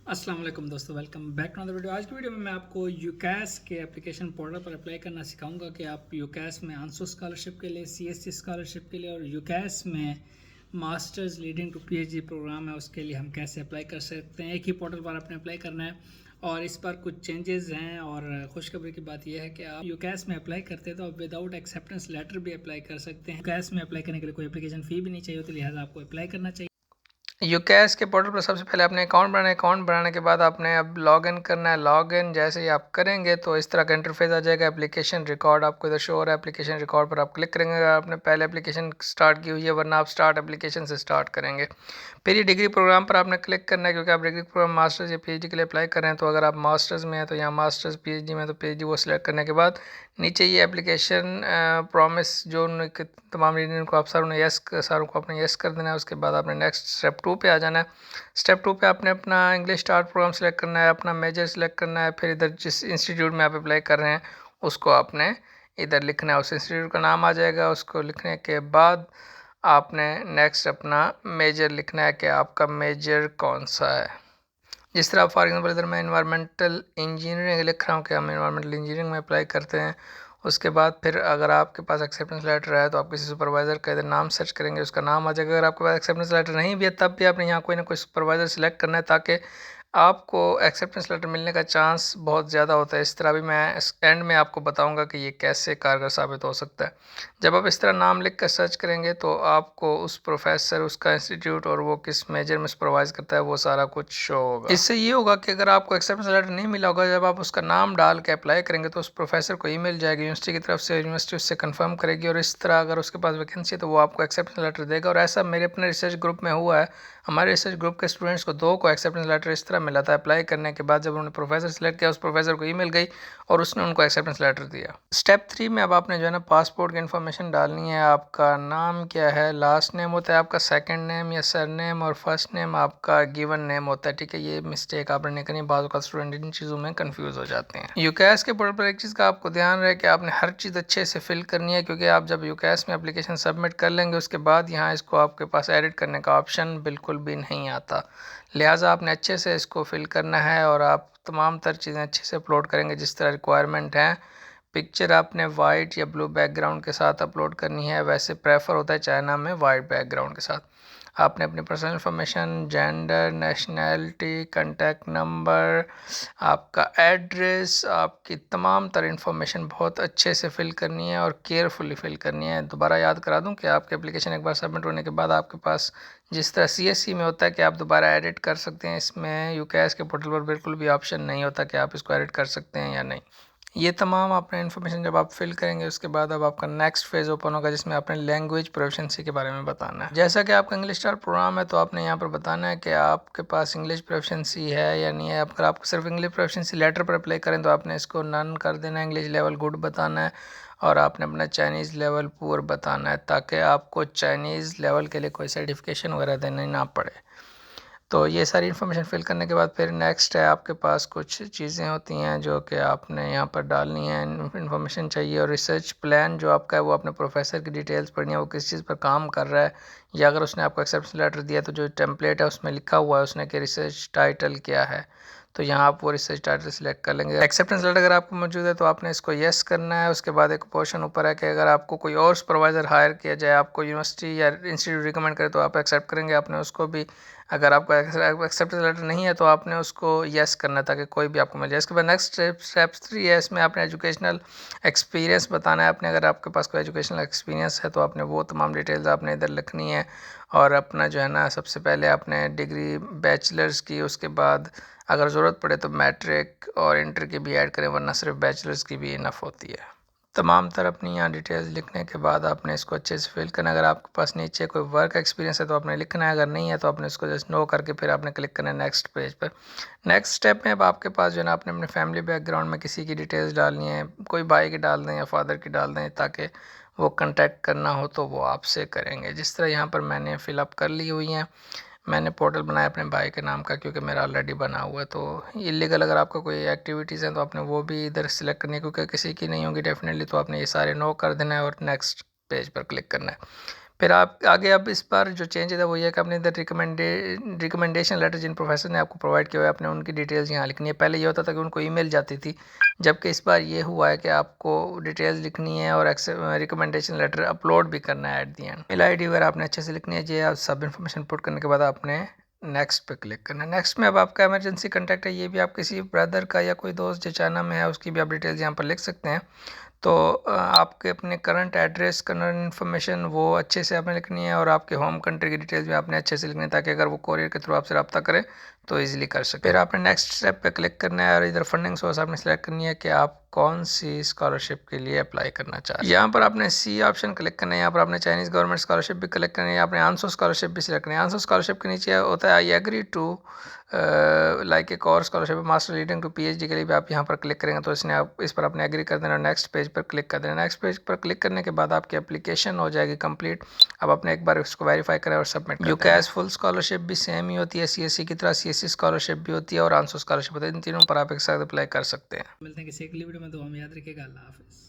अस्सलाम वालेकुम दोस्तों, welcome back to another video. आज की वीडियो में मैं आपको यूकैस के एप्लीकेशन पोर्टल पर अप्लाई करना सिखाऊंगा कि आप यूकैस में आंसू स्कॉलरशिप के लिए, सीएससी स्कॉलरशिप के लिए और यूकैस में masters leading to PhD program है उसके लिए हम कैसे अप्लाई कर सकते हैं। एक ही पोर्टल पर आपने अप्लाई करना है और इस पर कुछ चेंजेस हैं। और खुशखबरी की बात यह है कि आप यूकैस में अप्लाई करते हैं तो आप विदाउट एक्सेप्टेंस लेटर भी अप्लाई कर सकते हैं। यूकैस में अप्लाई करने के लिए कोई एप्लीकेशन फ़ी भी नहीं चाहिए होती, लिहाजा आपको अप्लाई करना चाहिए। यूकैस के पोर्टल पर सबसे पहले अपने अकाउंट बनाना है। अकाउंट बनाने के बाद आपने अब लॉगिन करना है। लॉगिन जैसे ही आप करेंगे तो इस तरह का इंटरफेस आ जाएगा। एप्लीकेशन रिकॉर्ड आपको इधर शो हो रहा है। एप्लीकेशन रिकॉर्ड पर आप क्लिक करेंगे अगर आपने पहले एप्लीकेशन स्टार्ट की हुई है, वरना आप स्टार्ट एप्लीकेशन से स्टार्ट करेंगे। फिर ये डिग्री प्रोग्राम पर आपने क्लिक करना है, क्योंकि आप डिग्री प्रोग्राम मास्टर्स या पीएचडी के लिए अप्लाई कर रहे हैं। तो अगर आप मास्टर्स में हैं तो यहाँ मास्टर्स, पीएचडी में तो पीएचडी वो सिलेक्ट करने के बाद नीचे ये एप्लीकेशन प्रॉमिस जो तमाम रीजन को आप सारों को आपने यस कर देना है। उसके बाद आपने नेक्स्ट स्टेप 2 पे आ जाना है। स्टेप 2 पे आपने अपना इंग्लिश स्टार्ट प्रोग्राम सेलेक्ट करना है, अपना मेजर सेलेक्ट करना है। फिर इधर जिस इंस्टीट्यूट में आप अप्लाई कर रहे हैं उसको आपने इधर लिखना है। उस इंस्टीट्यूट का नाम आ जाएगा। उसको लिखने के बाद आपने नेक्स्ट अपना मेजर लिखना है कि आपका मेजर कौन सा है। जिस तरह फॉर एग्जांपल इधर मैं इन्वायरमेंटल इंजीनियरिंग लिख रहा हूँ कि हम इन्वायरमेंटल इंजीनियरिंग में अप्लाई करते हैं। उसके बाद फिर अगर आपके पास एक्सेप्टेंस लेटर है तो आप किसी सुपरवाइज़र का इधर नाम सर्च करेंगे, उसका नाम आ जाएगा। अगर आपके पास एक्सेप्टेंस लेटर नहीं भी है तब भी आपने यहाँ कोई ना कोई सुपरवाइज़र सेलेक्ट करना है, ताकि आपको एक्सेप्टेंस लेटर मिलने का चांस बहुत ज़्यादा होता है। इस तरह भी मैं एंड में आपको बताऊंगा कि ये कैसे कारगर साबित हो सकता है। जब आप इस तरह नाम लिख कर सर्च करेंगे तो आपको उस प्रोफेसर, उसका इंस्टीट्यूट और वो किस मेजर में सुपरवाइज करता है वो सारा कुछ शो होगा। इससे ये होगा कि अगर आपको एक्सेप्टेंस लेटर नहीं मिला होगा, जब आप उसका नाम डाल के अप्लाई करेंगे तो उस प्रोफेसर को ईमेल जाएगी यूनिवर्सिटी की तरफ से, यूनिवर्सिटी उससे कंफर्म करेगी और इस तरह अगर उसके पास वैकेंसी है तो वो आपको एक्सेप्टेंस लेटर देगा। और ऐसा मेरे अपने रिसर्च ग्रुप में हुआ है। हमारे रिसर्च ग्रुप के स्टूडेंट्स को 2 को एक्सेप्टेंस लेटर इस तरह मिला था। अप्लाई करने के बाद जब उन्होंने प्रोफेसर सेलेक्ट किया, उस प्रोफेसर को ईमेल गई और उसने उनको एक्सेप्टेंस लेटर दिया। स्टेप 3 में अब आपने जो है ना पासपोर्ट की इन्फॉर्मेशन डालनी है। आपका नाम क्या है, लास्ट नेम होता है आपका, सेकंड नेम या सर नेम, और फर्स्ट नेम आपका गिवन नेम होता है। ठीक है, ये मिस्टेक आपने नहीं करनी। बाद का स्टूडेंट इन चीज़ों में कंफ्यूज हो जाते हैं। यूकैस के पोर्टल पर एक चीज़ का आपको ध्यान रहे कि आपने हर चीज़ अच्छे से फिल करनी है, क्योंकि आप जब यूकैस में एप्लीकेशन सबमिट कर लेंगे उसके बाद यहाँ इसको आपके पास एडिट करने का ऑप्शन बिल्कुल भी नहीं आता। लिहाजा आपने अच्छे से इसको फिल करना है और आप तमाम तर चीज़ें अच्छे से अपलोड करेंगे जिस तरह रिक्वायरमेंट है। पिक्चर आपने वाइट या ब्लू बैकग्राउंड के साथ अपलोड करनी है। वैसे प्रेफर होता है चाइना में वाइट बैकग्राउंड के साथ। आपने अपनी personal information, gender, nationality, contact number, आपका एड्रेस, आपकी तमाम तरह इन्फॉर्मेशन बहुत अच्छे से फिल करनी है और केयरफुली फिल करनी है। दोबारा याद करा दूं कि आपकी एप्लीकेशन एक बार सबमिट होने के बाद आपके पास जिस तरह सीएससी में होता है कि आप दोबारा एडिट कर सकते हैं, इसमें यूकैस के पोर्टल पर बिल्कुल भी ऑप्शन नहीं होता कि आप इसको एडिट कर सकते हैं या नहीं। ये तमाम आपने इन्फॉर्मेशन जब आप फिल करेंगे उसके बाद अब आपका नेक्स्ट फेज़ ओपन होगा, जिसमें आपने लैंग्वेज प्रोफिशिएंसी के बारे में बताना है। जैसा कि आपका इंग्लिश स्टार प्रोग्राम है तो आपने यहाँ पर बताना है कि आपके पास इंग्लिश प्रोफिशिएंसी है या नहीं है। अगर आपको सिर्फ इंग्लिश प्रोफिशिएंसी लेटर पर अप्लाई करें तो आपने इसको नन कर देना है। इंग्लिश लेवल गुड बताना है और आपने अपना चाइनीज़ लेवल पुअर बताना है, ताकि आपको चाइनीज़ लेवल के लिए कोई सर्टिफिकेशन वगैरह देना ना पड़े। तो ये सारी इन्फॉर्मेशन फिल करने के बाद फिर नेक्स्ट है आपके पास कुछ चीज़ें होती हैं जो कि आपने यहाँ पर डालनी है। इन्फॉर्मेशन चाहिए और रिसर्च प्लान जो आपका है वो अपने प्रोफेसर की डिटेल्स पढ़नी है, वो किस चीज़ पर काम कर रहा है, या अगर उसने आपको एक्सेप्टेंस लेटर दिया तो जो टेम्पलेट है उसमें लिखा हुआ है उसने कि रिसर्च टाइटल क्या है, तो यहाँ आप वो रिसर्च टाइटल सेलेक्ट कर लेंगे। एक्सेप्टेंस लेटर अगर आपको मौजूद है तो आपने इसको येस करना है। उसके बाद एक पोर्शन ऊपर है कि अगर आपको कोई और सुपरवाइज़र हायर किया जाए, आपको यूनिवर्सिटी या इंस्टीट्यूट रिकमेंड करे तो आप एक्सेप्ट करेंगे, आपने उसको भी। अगर आपको एक्सेप्टेंस लेटर नहीं है तो आपने उसको येस करना है ताकि कोई भी आपको मिल जाए। इसके बाद नेक्स्ट स्टेप 3 है, इसमें आपने एजुकेशनल एक्सपीरियंस बताना है अपने। अगर आपके पास कोई एजुकेशनल एक्सपीरियंस है तो आपने वो तमाम डिटेल्स आपने इधर लिखनी है। और अपना जो है ना सबसे पहले आपने डिग्री बैचलर्स की, उसके बाद अगर ज़रूरत पड़े तो मैट्रिक और इंटर की भी ऐड करें, वरना सिर्फ बैचलर्स की भी इनफ होती है। तमाम तरह अपनी यहाँ डिटेल्स लिखने के बाद आपने इसको अच्छे से फिल करना है। अगर आपके पास नीचे कोई वर्क एक्सपीरियंस है तो आपने लिखना है, अगर नहीं है तो आपने इसको जस्ट नो करके फिर आपने क्लिक करना है नेक्स्ट पेज पर। नेक्स्ट स्टेप में अब आपके पास जो है ना आपने अपने फैमिली बैकग्राउंड में किसी की डिटेल्स डालनी है। कोई भाई की डाल दें या फादर की डाल दें, ताकि वो कंटेक्ट करना हो तो वो आपसे करेंगे। जिस तरह यहाँ पर मैंने फ़िलअप कर ली हुई हैं। मैंने पोर्टल बनाया अपने भाई के नाम का क्योंकि मेरा ऑलरेडी बना हुआ है। तो इलीगल अगर आपका कोई एक्टिविटीज़ हैं तो आपने वो भी इधर सेलेक्ट करनी है, क्योंकि किसी की नहीं होगी डेफिनेटली। तो आपने ये सारे नो कर देना है और नेक्स्ट पेज पर क्लिक करना है। फिर आप आगे अब इस बार जो चेंज है वो ये है कि आपने इधर रिकमेंडेशन लेटर जिन प्रोफेसर ने आपको प्रोवाइड किया हुआ है आपने उनकी डिटेल्स यहाँ लिखनी है। पहले ये होता था कि उनको ईमेल जाती थी, जबकि इस बार ये हुआ है कि आपको डिटेल्स लिखनी है और रिकमेंडेशन लेटर अपलोड भी करना है at the end. Mail ID वगैरह आपने अच्छे से लिखनी है। ये आप सब इन्फॉर्मेशन पुट करने के बाद आपने नेक्स्ट पे क्लिक करना है। नेक्स्ट में अब आपका इमरजेंसी कॉन्टैक्ट है, ये भी आप किसी ब्रदर का या कोई दोस्त जो चाइना में है उसकी भी आप डिटेल्स यहाँ पर लिख सकते हैं। तो आपके अपने करंट एड्रेस करंट इन्फॉर्मेशन वो अच्छे से आपने लिखनी है और आपके होम कंट्री की डिटेल्स भी आपने अच्छे से लिखनी है ताकि अगर वो कोरियर के थ्रू आपसे रब्ता करें तो इजीली कर सके। फिर आपने नेक्स्ट स्टेप पे क्लिक करना है और इधर फंडिंग सोर्स आपने सेलेक्ट करनी है कि आप कौन सी स्कॉलरशिप के लिए अप्लाई करना चाहते हैं। यहाँ पर आपने सी ऑप्शन क्लिक करना है। यहाँ पर आपने चाइनीज़ गवर्नमेंट स्कॉलरशिप भी क्लिक करनी है। आपने आंसर स्कॉलरशिप भी सिलेक्ट करनी है। आंसर स्कॉलरशिप के नीचे होता है आई एग्री टू लाइक एक और scholarship master leading to PhD के लिए भी आप यहाँ पर क्लिक करेंगे तो इस पर आपने एग्री कर देना और नेक्स्ट पेज पर क्लिक कर देना। नेक्स्ट पेज पर क्लिक करने के बाद आपकी एप्लीकेशन हो जाएगी कंप्लीट। अब आपने एक बार उसको वेरीफाई करें और सबमिट कर UCAS फुल स्कॉलरशिप भी सेम ही होती है, CSC की तरह CSC स्कॉलरशिप भी होती है और आंसर स्कॉलरशिप होती है। इन तीनों पर आप एक साथ अप्लाई कर सकते हैं। मिलते हैं किसी अगली वीडियो में, तो हम याद रखिएगा। अल्लाह हाफिज़।